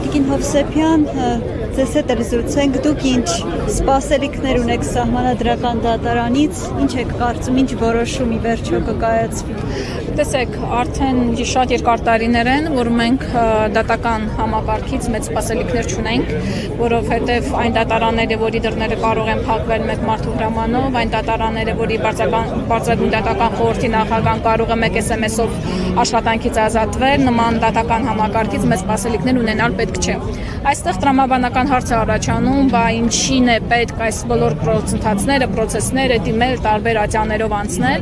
Տիկին Հովսեփյան, ձեզ հետ էլ զրուցենք, դուք ինչ սպասելիքներ ունեք սահմանադրական դատարանից, ինչ եք կարծում, ինչ որոշում ի վերջո կկայացվի։ Տեսեք, արդեն շատ երկար տարիներ են, որ մենք դատական համակարգից մեծ սպասելիքներ չունենք, որովհետև այն դատարանները, որի դռները կարող են փակվել մեկ մարդու հրամանով, այն դատարանները, որի բարձրագույն դատական խորհրդի նախագահան կարող է մեկ SMS-ով աշխատանքից ազատվել, նման դատական համակարգից մեծ սպասելիքներ ունենալ պետք չէ։ Այստեղ տրամաբանական հարց է առաջանում, բա ինչին է պետք այս բոլոր պրոցեսները դիմել տարբեր ատյաններով անցնել,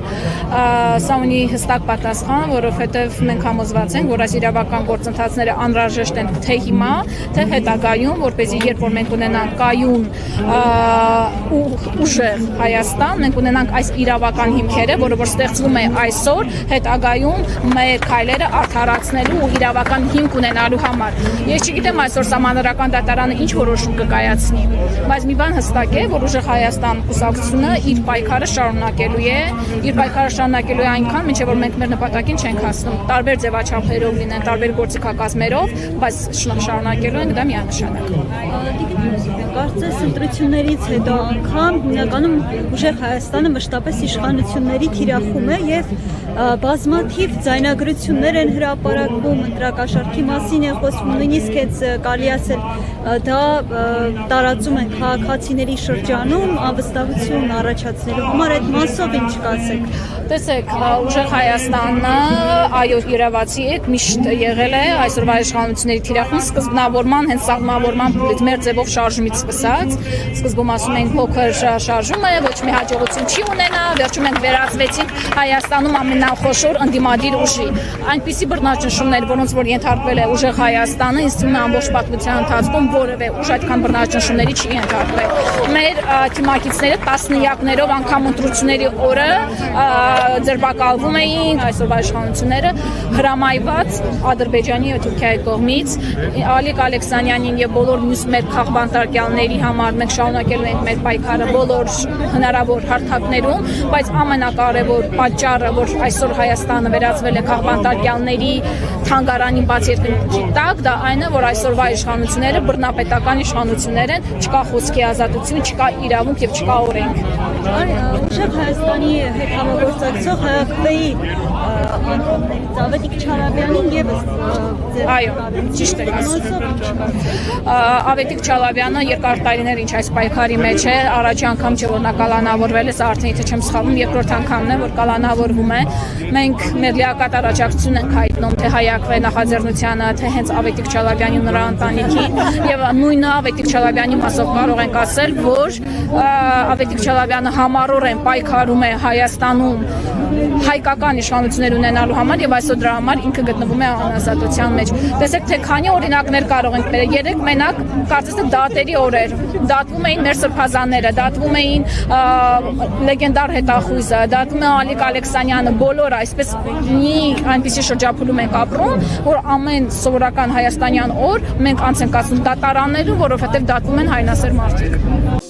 սա ունի հստակ պատասխան, որովհետև մենք համոզված ենք, որ այս իրավական գործընթացները անհրաժեշտ են թե հիմա, թե հետագայում, որպեսզի երբ որ մենք ունենանք կայուն ու ուժեղ Հայաստան, մենք ունենանք այս իրավական հիմքերը, որը որ ստեղծվում է այսօր, հետագայում մեր քայլերը արդարացնելու ու իրավական հիմք ունենալու համար։ Ես չգիտեմ այսօր սահմանադրական դատարանը ինչ որոշում կկայացնի, բայց մի բան հստակ է, որ ուժեղ Հայաստան կուսակցությունը իր պայքարը շարունակելու է այնքան, մինչև որ մենք մեր նպատակին չենք հասնում, տարբեր ձևաչափերով լինեն, տարբեր գործիքակազմերով, բայց շարունակելու ենք դա միանշանակ։ Կարծես ընտրություններից հետո անգամ հիմնականում ուժեղ Հայաստանը մշտապես իշխանությունների թիրախում է եւ բազմաթիվ ձայնագրություններ են հրապարակվում, ընտրակաշառքի մասին է խոսվում, նույնիսկ այդ կարելի ասել դա տարածում են քաղաքացիների շրջանում անվստահություն առաջացնելու համար, այդ մասով ինչ կասեք։ Տեսեք, ուժեղ Հայաստանը, այո, իրավացի եք, միշտ եղել է այսօրվա իշխանությունների թիրախում, սկզբնավորման, հենց սահմանավորման փուլից մեր ձևով շարժումից սկսած, սկզբում ասում էին փոքր շարժում է, ոչ մի հաջողություն չի ունենա, վերջում ենք վերածվեցինք Հայաստանում ամենախոշոր ընդդիմադիր ուժի։ Այնպիսի բռնաճնշումներ, որոնց որ ենթարկվել է ուժեղ Հայաստանը, ինձ թվում է ամբողջ պատմության ընթացքում որևէ ուժ այդքան բռնաճնշումների չի ենթարկվել։ Մեր թիմակիցները տասնյակներով անգամ ընտրությունների օրը ձերբակալվում էին այսօրվա իշխանությունները հրամայված Ադրբեջանի ու Թուրքիայի կողմից Ալիկ Ալեքսանյանին եւ բոլոր մյուս մեր քաղբանտարկյալների համար մենք շարունակելու ենք մեր պայքարը բոլոր հնարավոր հարթակներում, բայց ամենակարևոր պատճառը, որ այսօր Հայաստանը վերածվել է քաղբանտարկյալների թանգարանի բաց երկնքի տակ, դա այն է, որ այսօրվա իշխանությունները բռնապետական իշխանություններ են, չկա խոսքի ազատություն, չկա իրավունք եւ չկա օրենք։ Ուժեղ Հայաստանի հետ համագործակցող ՀԱԿՎ-ի անդամներից Ավետիք Չալաբյանին եւս այո, ճիշտ եք ասում։ Ավետիք Չալաբյանը երկար տարիներ ինչ այս պայքարի մեջ է, առաջի անգամ չէ որ նա կալանավորվել է, սա արդեն եթե չեմ սխալվում, երկրորդ անգամն է որ կալանավորվում է։ Մենք մեր լիակատար աջակցություն ենք հայտնում թե ՀԱԿՎ նախաձեռնությանը, թե հենց Ավետիք Չալաբյանի ու նրա ընտանիքին եւ նույնը Ավետիք Չալաբյանի մասով կարող ենք ասել, որ Ավետիք Չալաբյանը համառորեն պայքարում է Հայաստանում հայկական իշխանություններ ունենալու համար եւ այսօր դրա համար ինքը գտնվում է անազատության մեջ։ Տեսեք թե քանի օրինակներ կարող ենք բերել։ Երեք մենակ կարծես թե դատերի օրեր դատվում էին մեր սրբազանները, դատվում էին լեգենդար հետախույզը, դատվում է Ալիկ Ալեքսանյանը, բոլորը այսպես մի այնպիսի շրջափուլում ենք ապրում, որ ամեն սովորական հայաստանյան օր մենք անց ենք ասում դատարաններում, որովհետեւ դատվում են հայրենասեր մարդիկ։